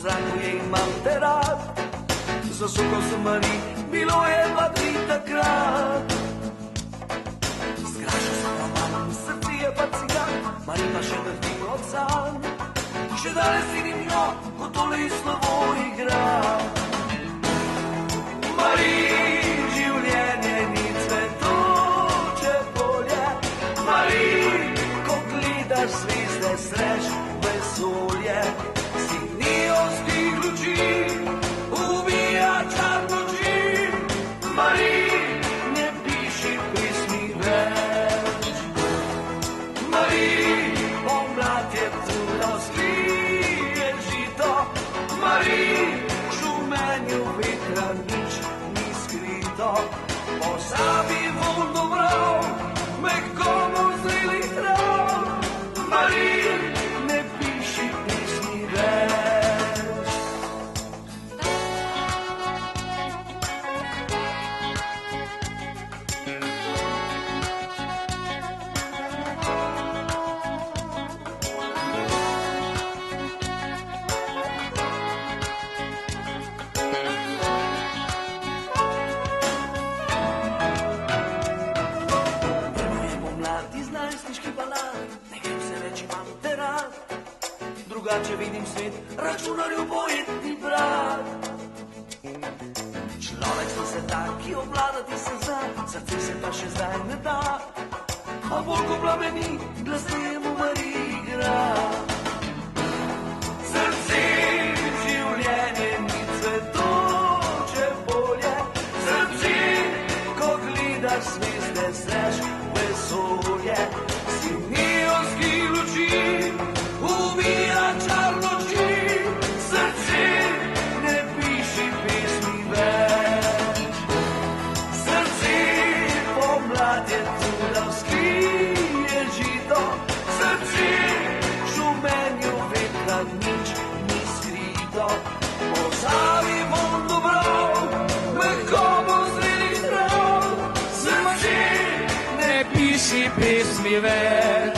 vsako je imam te rad. Zasukal sem Mari, bilo je pa 3 takrat. Zgražal sem pa mam, srce je pa cigan, Mari pa še drži od san. Še danes vidim jo, ko tole slovo igra. Mari, življenje ni cvetoče polje. Mari, ko gledaš zvezde, sreš vesolje. Sinijovskih luči ubija čar noči. Mari, ne piši pesmi več. Mari, pomlad je tu, da skrije žito. Mari, šumenju vetra nič ni skrito. Pozabi vonj dobrov, mehkomu zrelih trav. Mari, ne piši pesmi več. Drugače vidim svet, računarju pojetni brat. Človek smo se tak, ki obvladati se zna, srce se pa še zdaj ne da. A bolj ko plameni, glasneje mu Mari igra. Srce, življenje ni cvetoče polje. Srce, ko gledaš zvezde, sreš vesolje. Sinijovski luči ubija čar noči. Srce, ne piši pesmi več. Srce, pomlad je tu, da vzkrije žito. Srce, šumenju vetra nič ni skrito. Pozabi vonj dobrov, mehkomu zrelih trav. Srce, ne piši pesmi več.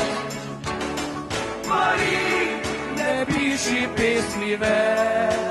Mari, ne piši pesmi več.